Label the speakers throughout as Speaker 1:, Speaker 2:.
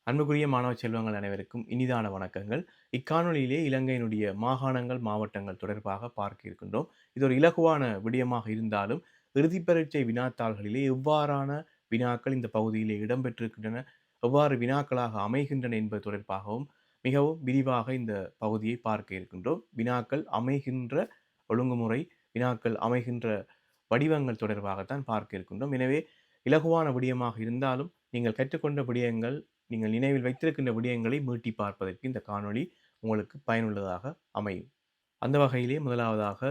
Speaker 1: அன்புக்குரிய மாணவ செல்வங்கள் அனைவருக்கும் இனிதான வணக்கங்கள். இக்காணொளியிலே இலங்கையினுடைய மாகாணங்கள், மாவட்டங்கள் தொடர்பாக பார்க்க இருக்கின்றோம். இது ஒரு இலகுவான விடயமாக இருந்தாலும், இறுதிப் பரீட்சை வினாத்தாள்களிலே எவ்வாறான வினாக்கள் இந்த பகுதியிலே இடம்பெற்றிருக்கின்றன, எவ்வாறு வினாக்களாக அமைகின்றன என்பது தொடர்பாகவும் மிகவும் விரிவாக இந்த பகுதியை பார்க்க இருக்கின்றோம். வினாக்கள் அமைகின்ற ஒழுங்குமுறை, வினாக்கள் அமைகின்ற வடிவங்கள் தொடர்பாகத்தான் பார்க்க இருக்கின்றோம். எனவே இலகுவான விடயமாக இருந்தாலும், நீங்கள் கற்றுக்கொண்ட விடயங்கள் நீங்கள் நினைவில் வைத்திருக்கின்ற விடயங்களை மீட்டி பார்ப்பதற்கு இந்த காணொளி உங்களுக்கு பயனுள்ளதாக அமையும். அந்த வகையிலே முதலாவதாக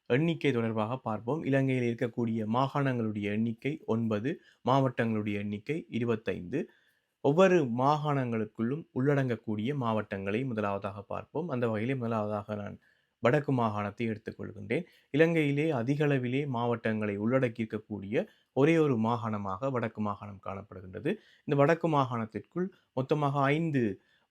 Speaker 1: எண்ணிக்கை தொடர்பாக பார்ப்போம். இலங்கையில் இருக்கக்கூடிய மாகாணங்களுடைய எண்ணிக்கை 9, மாவட்டங்களுடைய எண்ணிக்கை 25. ஒவ்வொரு மாகாணங்களுக்குள்ளும் உள்ளடங்கக்கூடிய மாவட்டங்களை முதலாவதாக பார்ப்போம். அந்த வகையிலே முதலாவதாக நான் வடக்கு மாகாணத்தை எடுத்துக்கொள்கின்றேன். இலங்கையிலே அதிகளவிலே மாவட்டங்களை உள்ளடக்கி இருக்கக்கூடிய ஒரே ஒரு மாகாணமாக வடக்கு மாகாணம் காணப்படுகின்றது. இந்த வடக்கு மாகாணத்திற்குள் மொத்தமாக 5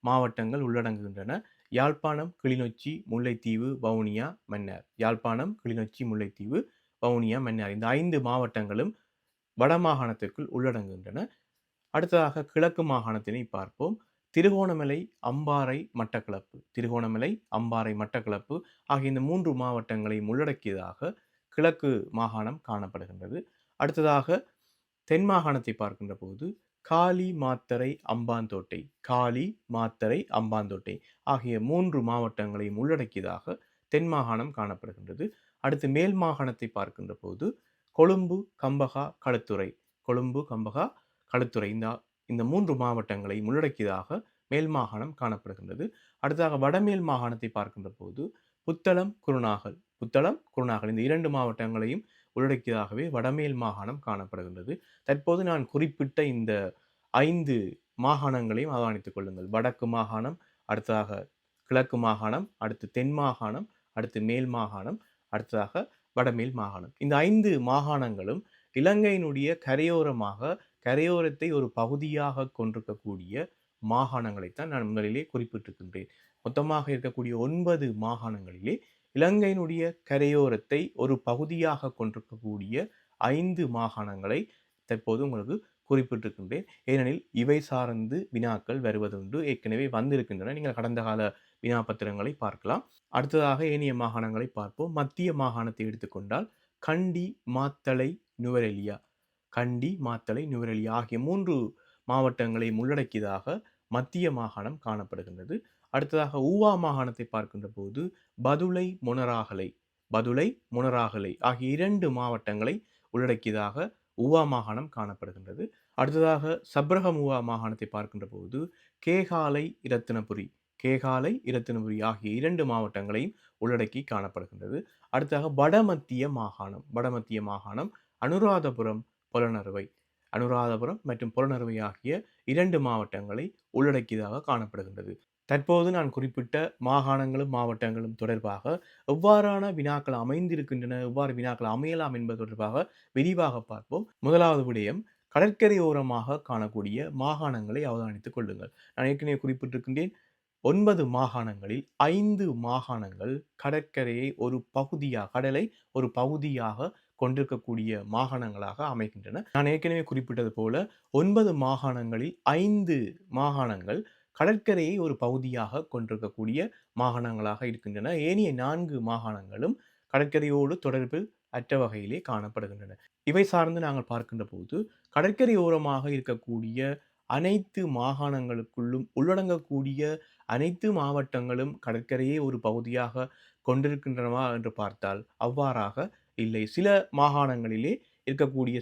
Speaker 1: மாவட்டங்கள் உள்ளடங்குகின்றன. யாழ்ப்பாணம், கிளிநொச்சி, முல்லைத்தீவு, வவுனியா, மன்னார். யாழ்ப்பாணம், கிளிநொச்சி, முல்லைத்தீவு, வவுனியா, மன்னார். இந்த 5 மாவட்டங்களும் வடமாகாணத்திற்குள் உள்ளடங்குகின்றன. அடுத்ததாக கிழக்கு மாகாணத்தினை பார்ப்போம். திருகோணமலை, அம்பாறை, மட்டக்களப்பு. திருகோணமலை, அம்பாறை, மட்டக்களப்பு ஆகிய இந்த 3 மாவட்டங்களையும் உள்ளடக்கியதாக கிழக்கு மாகாணம் காணப்படுகின்றது. அடுத்ததாக தென் மாகாணத்தை பார்க்கின்ற போது காலி, மாத்தறை, அம்பாந்தோட்டை. காலி, மாத்தறை, அம்பாந்தோட்டை ஆகிய 3 மாவட்டங்களையும் உள்ளடக்கியதாக தென் மாகாணம் காணப்படுகின்றது. அடுத்து மேல் மாகாணத்தை பார்க்கின்ற போது கொழும்பு, கம்பகா, களுத்துறை. கொழும்பு, கம்பகா, களுத்துறை இந்த 3 மாவட்டங்களை உள்ளடக்கியதாக மேல் மாகாணம் காணப்படுகின்றது. அடுத்ததாக வடமேல் மாகாணத்தை பார்க்கின்ற போது புத்தளம், குருநாகல். புத்தளம், குருநாகல் இந்த 2 மாவட்டங்களையும் உள்ளடக்கியதாகவே வடமேல் மாகாணம் காணப்படுகின்றது. தற்போது நான் குறிப்பிட்ட இந்த 5 மாகாணங்களையும் அவதானித்துக் கொள்ளுங்கள். வடக்கு மாகாணம், அடுத்ததாக கிழக்கு மாகாணம், அடுத்து தென் மாகாணம், அடுத்து மேல் மாகாணம், அடுத்ததாக வடமேல் மாகாணம். இந்த 5 மாகாணங்களும் இலங்கையினுடைய கரையோரத்தை ஒரு பகுதியாக கொண்டிருக்கக்கூடிய மாகாணங்களைத்தான் நான் முதலிலே குறிப்பிட்டிருக்கின்றேன். மொத்தமாக இருக்கக்கூடிய 9 மாகாணங்களிலே இலங்கையினுடைய கரையோரத்தை ஒரு பகுதியாக கொண்டிருக்கக்கூடிய 5 மாகாணங்களை தற்போது உங்களுக்கு குறிப்பிட்டிருக்கின்றேன். ஏனெனில் இவை சார்ந்து வினாக்கள் வருவதுண்டு. ஏற்கனவே வந்திருக்கின்றன. நீங்கள் கடந்த கால வினாப்பத்திரங்களை பார்க்கலாம். அடுத்ததாக ஏனைய மாகாணங்களை பார்ப்போம். மத்திய மாகாணத்தை எடுத்துக்கொண்டால் கண்டி, மாத்தளை, நுவரெலியா. கண்டி, மாத்தளை, நுவரெலியா ஆகிய 3 மாவட்டங்களை உள்ளடக்கியதாக மத்திய மாகாணம் காணப்படுகின்றது. அடுத்ததாக ஊவா மாகாணத்தை பார்க்கின்ற போது பதுளை, மொனராகலை. பதுளை, மொனராகலை ஆகிய 2 மாவட்டங்களை உள்ளடக்கியதாக ஊவா மாகாணம் காணப்படுகின்றது. அடுத்ததாக சப்ரகமுவா மாகாணத்தை பார்க்கின்ற போது கேகாலை, இரத்தினபுரி. கேகாலை, இரத்தினபுரி ஆகிய 2 மாவட்டங்களையும் உள்ளடக்கி காணப்படுகின்றது. அடுத்ததாக வடமத்திய மாகாணம். வடமத்திய மாகாணம் அனுராதபுரம், பொலனறுவை. அனுராதபுரம் மற்றும் பொலனறுவை ஆகிய 2 மாவட்டங்களை உள்ளடக்கியதாக காணப்படுகின்றது. தற்போது நான் குறிப்பிட்ட மாகாணங்களும் மாவட்டங்களும் தொடர்பாக எவ்வாறான வினாக்கள் அமைந்திருக்கின்றன, எவ்வாறு வினாக்கள் அமையலாம் என்பது தொடர்பாக விரிவாக பார்ப்போம். முதலாவது விடயம் கடற்கரையோரமாக காணக்கூடிய மாகாணங்களை அவதானித்துக் கொள்ளுங்கள். நான் ஏற்கனவே குறிப்பிட்டிருக்கின்றேன். 9 மாகாணங்களில் 5 மாகாணங்கள் கடற்கரையை ஒரு பகுதியாக கடலை ஒரு பகுதியாக கொண்டிருக்கக்கூடிய மாகாணங்களாக அமைகின்றன. நான் ஏற்கனவே குறிப்பிட்டது போல 9 மாகாணங்களில் 5 மாகாணங்கள் கடற்கரையை ஒரு பகுதியாக கொண்டிருக்கக்கூடிய மாகாணங்களாக இருக்கின்றன. ஏனைய 4 மாகாணங்களும் கடற்கரையோடு தொடர்பு அற்ற வகையிலே காணப்படுகின்றன. இவை சார்ந்து நாங்கள் பார்க்கின்ற போது கடற்கரையோரமாக இருக்கக்கூடிய அனைத்து மாகாணங்களுக்குள்ளும் உள்ளடங்கக்கூடிய அனைத்து மாவட்டங்களும் கடற்கரையை ஒரு பகுதியாக கொண்டிருக்கின்றனவா என்று பார்த்தால் அவ்வாறாக இல்லை. சில மாகாணங்களிலே இருக்கக்கூடிய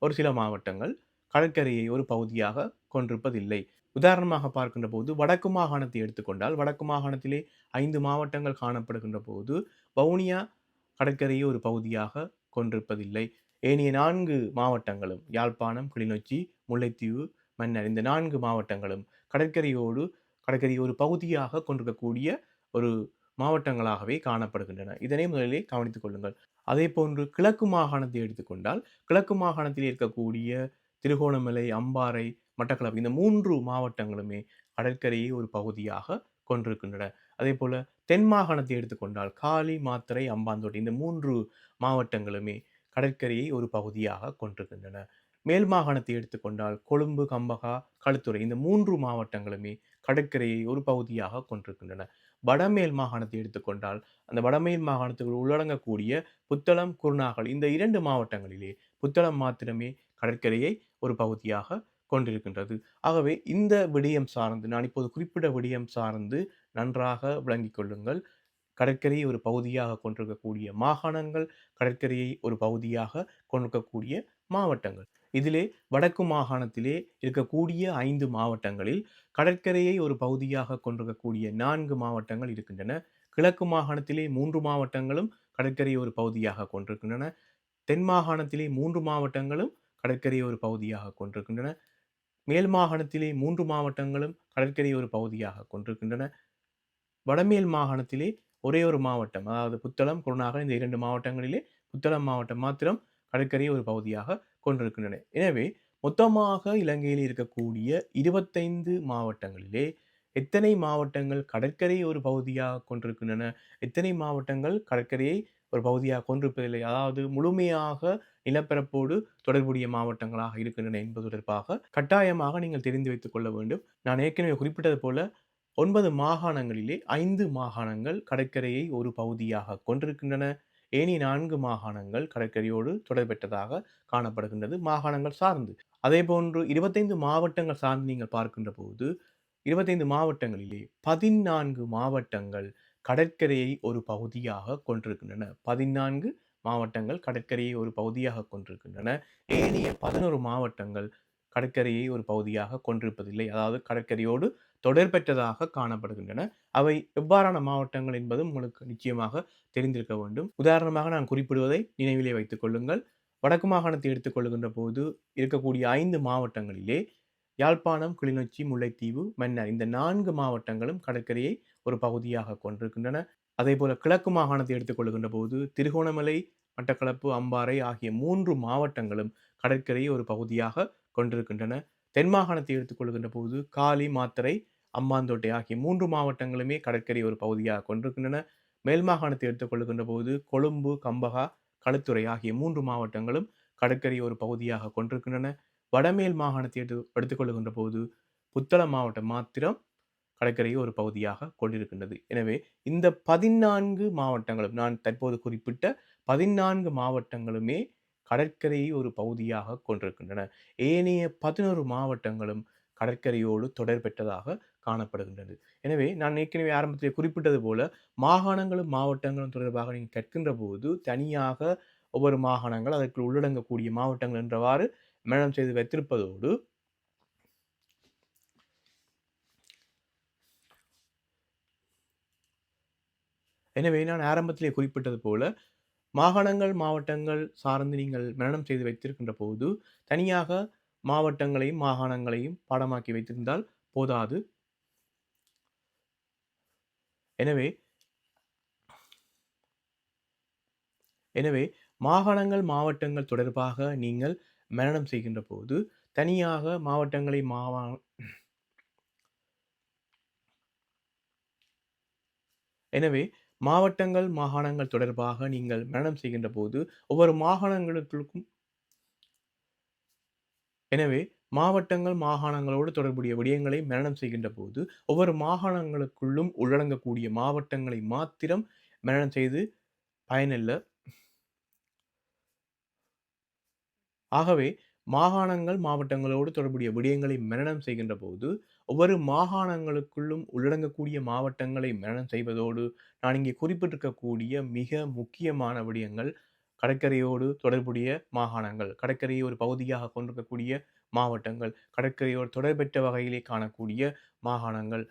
Speaker 1: ஒரு சில மாவட்டங்கள் கடற்கரையை ஒரு பகுதியாக கொண்டிருப்பதில்லை. உதாரணமாக பார்க்கின்ற போது வடக்கு மாகாணத்தை எடுத்துக்கொண்டால் வடக்கு மாகாணத்திலே 5 மாவட்டங்கள் காணப்படுகின்ற போது வவுனியா கடற்கரையை ஒரு பகுதியாக கொண்டிருப்பதில்லை. ஏனைய 4 மாவட்டங்களும் யாழ்ப்பாணம், கிளிநொச்சி, முல்லைத்தீவு, மன்னார் இந்த 4 மாவட்டங்களும் கடற்கரையை ஒரு பகுதியாக கொண்டிருக்கக்கூடிய ஒரு மாவட்டங்களாகவே காணப்படுகின்றன. இதனை முதலிலே கவனித்துக் கொள்ளுங்கள். அதே போன்று கிழக்கு மாகாணத்தை எடுத்துக்கொண்டால் கிழக்கு மாகாணத்தில் இருக்கக்கூடிய திருகோணமலை, அம்பாறை, மட்டக்களப்பு இந்த 3 மாவட்டங்களுமே கடற்கரையை ஒரு பகுதியாக கொண்டிருக்கின்றன. அதே போல தென் மாகாணத்தை எடுத்துக்கொண்டால் காலி, மாத்தறை, அம்பாந்தோட்டை இந்த 3 மாவட்டங்களுமே கடற்கரையை ஒரு பகுதியாக கொண்டிருக்கின்றன. மேல் மாகாணத்தை எடுத்துக்கொண்டால் கொழும்பு, கம்பகா, களுத்துறை இந்த 3 மாவட்டங்களுமே கடற்கரையை ஒரு பகுதியாக கொண்டிருக்கின்றன. வடமேல் மாகாணத்தை எடுத்துக்கொண்டால், அந்த வடமேல் மாகாணத்துக்குள் உள்ளடங்கக்கூடிய புத்தளம், குருநாகல் இந்த 2 மாவட்டங்களிலே புத்தளம் மாத்திரமே கடற்கரையை ஒரு பகுதியாக கொண்டிருக்கின்றது. ஆகவே இந்த விடயம் சார்ந்து நான் இப்போது குறிப்பிட்ட விடயம் சார்ந்து நன்றாக விளங்கிக் கொள்ளுங்கள். கடற்கரையை ஒரு பகுதியாக கொண்டிருக்கக்கூடிய மாகாணங்கள், கடற்கரையை ஒரு பகுதியாக கொண்டிருக்கக்கூடிய மாவட்டங்கள். இதிலே வடக்கு மாகாணத்திலே இருக்கக்கூடிய 5 மாவட்டங்களில் கடற்கரையை ஒரு பகுதியாக கொண்டிருக்கக்கூடிய 4 மாவட்டங்கள் இருக்கின்றன. கிழக்கு மாகாணத்திலே 3 மாவட்டங்களும் கடற்கரையை ஒரு பகுதியாக கொண்டிருக்கின்றன. தென் மாகாணத்திலே 3 மாவட்டங்களும் கடற்கரையை ஒரு பகுதியாக கொண்டிருக்கின்றன. மேல் மாகாணத்திலே 3 மாவட்டங்களும் கடற்கரையை ஒரு பகுதியாக கொண்டிருக்கின்றன. வடமேல் மாகாணத்திலே ஒரே ஒரு மாவட்டம், அதாவது புத்தளம், குருநாகல் இந்த 2 மாவட்டங்களிலே புத்தளம் மாவட்டம் மாத்திரம் கடற்கரையை ஒரு பகுதியாக கொண்டிருக்கின்றன. எனவே மொத்தமாக இலங்கையில் இருக்கக்கூடிய 25 மாவட்டங்களிலே எத்தனை மாவட்டங்கள் கடற்கரையை ஒரு பகுதியாக கொண்டிருக்கின்றன? எத்தனை மாவட்டங்கள் கடற்கரையை ஒரு பகுதியாக கொண்டிருப்பதில்லை? அதாவது முழுமையாக நிலப்பரப்போடு தொடர்புடைய மாவட்டங்களாக இருக்கின்றன என்பது தொடர்பாக கட்டாயமாக நீங்கள் தெரிந்து வைத்துக் கொள்ள வேண்டும். நான் ஏற்கனவே குறிப்பிட்டது போல 9 மாகாணங்களிலே 5 மாகாணங்கள் கடற்கரையை ஒரு பகுதியாக கொண்டிருக்கின்றன. ஏனைய 4 மாகாணங்கள் கடற்கரையோடு தொடர்பற்றதாக காணப்படுகின்றது மாகாணங்கள் சார்ந்து. அதேபோன்று 25 மாவட்டங்கள் சார்ந்து நீங்கள் பார்க்கின்ற போது 25 மாவட்டங்களிலே 14 மாவட்டங்கள் கடற்கரையை ஒரு பகுதியாக கொண்டிருக்கின்றன. 14 மாவட்டங்கள் கடற்கரையை ஒரு பகுதியாக கொண்டிருக்கின்றன. ஏனைய 11 மாவட்டங்கள் கடற்கரையை ஒரு பகுதியாக கொண்டிருப்பதில்லை. அதாவது கடற்கரையோடு தொடர் பெற்றதாக காணப்படுகின்றன. அவை எவ்வாறான மாவட்டங்கள் என்பதும் உங்களுக்கு நிச்சயமாக தெரிந்திருக்க வேண்டும். உதாரணமாக நான் குறிப்பிடுவதை நினைவிலே வைத்துக் கொள்ளுங்கள். வடக்கு மாகாணத்தை எடுத்துக் கொள்ளுகின்ற போது இருக்கக்கூடிய 5 மாவட்டங்களிலே யாழ்ப்பாணம், கிளிநொச்சி, முல்லைத்தீவு, மன்னார் இந்த 4 மாவட்டங்களும் கடற்கரையை ஒரு பகுதியாக கொண்டிருக்கின்றன. அதேபோல கிழக்கு மாகாணத்தை எடுத்துக் கொள்ளுகின்ற போது திருகோணமலை, மட்டக்களப்பு, அம்பாறை ஆகிய 3 மாவட்டங்களும் கடற்கரையை ஒரு பகுதியாக கொண்டிருக்கின்றன. தென் மாகாணத்தை எடுத்துக் கொள்கின்ற போது காலி, மாத்தறை, அம்பாந்தோட்டை ஆகிய 3 மாவட்டங்களுமே கடற்கரை ஒரு பகுதியாக கொண்டிருக்கின்றன. மேல் மாகாணத்தை எடுத்துக் கொள்கின்ற போது கொழும்பு, கம்பகா, களுத்துறை ஆகிய 3 மாவட்டங்களும் கடற்கரை ஒரு பகுதியாக கொண்டிருக்கின்றன. வடமேல் மாகாணத்தை எடுத்துக் கொள்கின்ற போது புத்தளம் மாவட்டம் மாத்திரம் கடற்கரையை ஒரு பகுதியாக கொண்டிருக்கின்றது. எனவே இந்த 14 மாவட்டங்களும் நான் தற்போது குறிப்பிட்ட 14 மாவட்டங்களுமே கடற்கரையை ஒரு பகுதியாக கொண்டிருக்கின்றன. ஏனைய 11 மாவட்டங்களும் கடற்கரையோடு தொடர் பெற்றதாக காணப்படுகின்றது. எனவே நான் ஏற்கனவே ஆரம்பத்திலே குறிப்பிட்டது போல மாகாணங்களும் மாவட்டங்களும் தொடர்பாக நீங்கள் கற்கின்ற போது தனியாக ஒவ்வொரு மாகாணங்கள் அதற்குள் உள்ளடங்கக்கூடிய மாவட்டங்கள் என்றவாறு மனனம் செய்து வைத்திருப்பதோடு எனவே நான் ஆரம்பத்திலே குறிப்பிட்டது போல மாகாணங்கள், மாவட்டங்கள் சார்ந்து நீங்கள் மனனம் செய்து வைத்திருக்கின்ற போது தனியாக மாவட்டங்களையும், மாகாணங்களையும் பாடமாக்கி வைத்திருந்தால் போதாது. எனவே எனவே மாகாணங்கள், மாவட்டங்கள் தொடர்பாக நீங்கள் மனனம் செய்கின்ற போது தனியாக மாவட்டங்களை எனவே மாவட்டங்கள், மாகாணங்கள் தொடர்பாக நீங்கள் மனனம் செய்கின்ற போது ஒவ்வொரு மாகாணங்களுக்கும் எனவே மாவட்டங்கள், மாகாணங்களோடு தொடர்புடைய விடயங்களை மனனம் செய்கின்ற போது ஒவ்வொரு மாகாணங்களுக்குள்ளும் உள்ளடங்கக்கூடிய மாவட்டங்களை மாத்திரம் மனனம் செய்து பயனில்ல. ஆகவே மாகாணங்கள், மாவட்டங்களோடு தொடர்புடைய விடயங்களை மனனம் செய்கின்ற போது ஒவ்வொரு மாகாணங்களுக்குள்ளும் உள்ளடங்கக்கூடிய மாவட்டங்களை மனனம் செய்வதோடு நான் இங்கே குறிப்பிட்டிருக்கக்கூடிய மிக முக்கியமான விடயங்கள் கடற்கரையோடு தொடர்புடைய மாகாணங்கள், கடற்கரையை ஒரு பகுதியாக கொண்டிருக்கக்கூடிய மாவட்டங்கள், கடற்கரையோடு தொடர்பெற்ற வகையிலே காணக்கூடிய மாகாணங்கள்,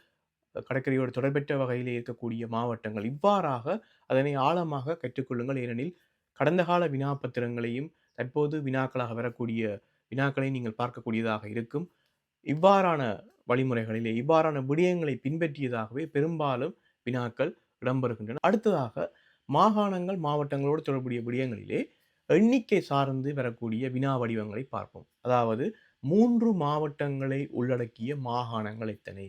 Speaker 1: கடற்கரையோடு தொடர்பெற்ற வகையிலே இருக்கக்கூடிய மாவட்டங்கள். இவ்வாறாக அதனை ஆழமாக கற்றுக்கொள்ளுங்கள். ஏனெனில் கடந்த கால வினாப்பத்திரங்களையும் தற்போது வினாக்களாக வரக்கூடிய வினாக்களை நீங்கள் பார்க்கக்கூடியதாக இருக்கும். இவ்வாறான வழிமுறைகளிலே இவ்வாறான விடயங்களை பின்பற்றியதாகவே பெரும்பாலும் வினாக்கள் இடம்பெறுகின்றன. அடுத்ததாக மாகாணங்கள், மாவட்டங்களோடு தொடர்புடைய விடயங்களிலே எண்ணிக்கை சார்ந்து வரக்கூடிய வினா வடிவங்களை பார்ப்போம். அதாவது 3 மாவட்டங்களை உள்ளடக்கிய மாகாணங்கள் எத்தனை?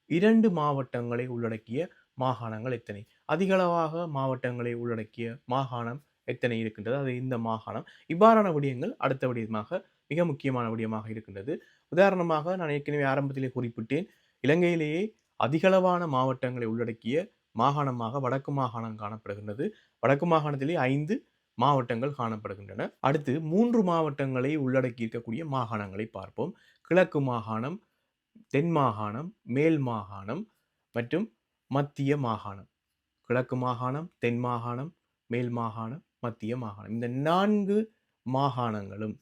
Speaker 1: 2 மாவட்டங்களை உள்ளடக்கிய மாகாணங்கள் எத்தனை? அதிகளவாக மாவட்டங்களை உள்ளடக்கிய மாகாணம் எத்தனை இருக்கின்றது? அது இந்த மாகாணம். இவ்வாறான விடயங்கள் அடுத்த விடயமாக மிக முக்கியமான விடயமாக இருக்கின்றது. உதாரணமாக நான் ஏற்கனவே ஆரம்பத்திலே குறிப்பிட்டேன். இலங்கையிலேயே அதிகளவான மாவட்டங்களை உள்ளடக்கிய மாகாணமாக வடக்கு மாகாணம் காணப்படுகின்றது. வடக்கு மாகாணத்திலே 5 மாவட்டங்கள் காணப்படுகின்றன. அடுத்து 3 மாவட்டங்களை உள்ளடக்கி இருக்கக்கூடிய மாகாணங்களை பார்ப்போம். கிழக்கு மாகாணம், தென் மாகாணம், மேல் மாகாணம் மற்றும் மத்திய மாகாணம். கிழக்கு மாகாணம், தென் மாகாணம், மேல் மாகாணம், மத்திய மாகாணம். இந்த 4 மாகாணங்களும்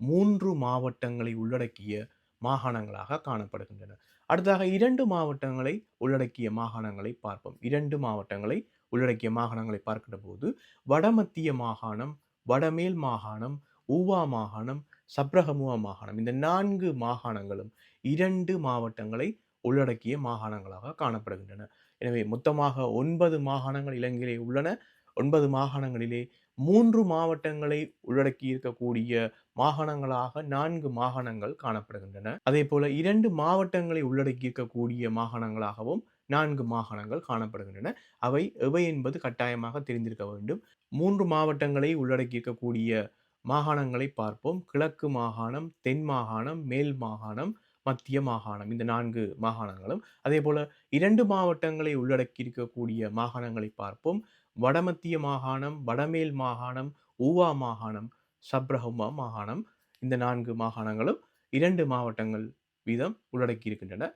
Speaker 1: 3 மாவட்டங்களை உள்ளடக்கிய மாகாணங்களாக காணப்படுகின்றன. அடுத்ததாக 2 மாவட்டங்களை உள்ளடக்கிய மாகாணங்களை பார்ப்போம். 2 மாவட்டங்களை உள்ளடக்கிய மாகாணங்களை பார்க்கின்ற போது, வடமத்திய மாகாணம், வடமேல் மாகாணம், ஊவா மாகாணம், சப்ரகமுவா மாகாணம். இந்த 4 மாகாணங்களும் 2 மாவட்டங்களை உள்ளடக்கிய மாகாணங்களாக காணப்படுகின்றன. எனவே மொத்தமாக 9 மாகாணங்கள் இலங்கையிலே உள்ளன. 9 மாகாணங்களிலே 3 மாவட்டங்களை உள்ளடக்கி இருக்கக்கூடிய மாகாணங்களாக 4 மாகாணங்கள் காணப்படுகின்றன. அதேபோல 2 மாவட்டங்களை உள்ளடக்கி இருக்கக்கூடிய மாகாணங்களாகவும் 4 மாகாணங்கள் காணப்படுகின்றன. அவை எவை என்பது கட்டாயமாக தெரிந்திருக்க வேண்டும். 3 மாவட்டங்களை உள்ளடக்கி இருக்கக்கூடிய மாகாணங்களை பார்ப்போம். கிழக்கு மாகாணம், தென் மாகாணம், மேல் மாகாணம், மத்திய மாகாணம். இந்த 4 மாகாணங்களும். அதேபோல 2 மாவட்டங்களை உள்ளடக்கி இருக்கக்கூடிய மாகாணங்களை பார்ப்போம். வடமத்திய மாகாணம், வடமேல் மாகாணம், ஊவா மாகாணம், சப்ரகமுவா மாகாணம். இந்த 4 மாகாணங்களும் 2 மாவட்டங்கள் வீதம் உள்ளடக்கி இருக்கின்றன.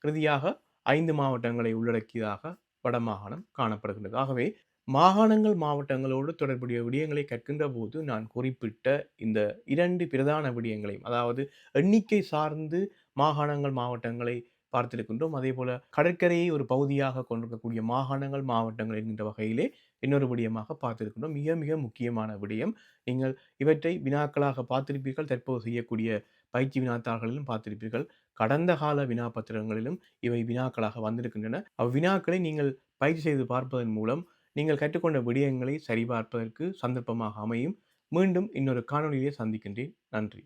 Speaker 1: இறுதியாக 5 மாவட்டங்களை உள்ளடக்கியதாக வடமாகாணம் காணப்படுகின்றது. ஆகவே மாகாணங்கள், மாவட்டங்களோடு தொடர்புடைய விடயங்களை கற்கின்ற போது நான் குறிப்பிட்ட இந்த 2 பிரதான விடயங்களையும், அதாவது எண்ணிக்கை சார்ந்து மாகாணங்கள், மாவட்டங்களை பார்த்திருக்கின்றோம். அதேபோல கடற்கரையை ஒரு பகுதியாக கொண்டிருக்கக்கூடிய மாகாணங்கள், மாவட்டங்கள் என்கின்ற வகையிலே இன்னொரு விடயமாக பார்த்திருக்கின்றோம். மிக மிக முக்கியமான விடயம். நீங்கள் இவற்றை வினாக்களாக பார்த்திருப்பீர்கள். தற்போது செய்யக்கூடிய பயிற்சி வினாத்தாள்களிலும் பார்த்திருப்பீர்கள். கடந்த கால வினாப்பத்திரங்களிலும் இவை வினாக்களாக வந்திருக்கின்றன. அவ்வினாக்களை நீங்கள் பயிற்சி செய்து பார்ப்பதன் மூலம் நீங்கள் கற்றுக்கொண்ட விடயங்களை சரிபார்ப்பதற்கு சந்தர்ப்பமாக அமையும். மீண்டும் இன்னொரு காணொளியிலே சந்திக்கின்றேன். நன்றி.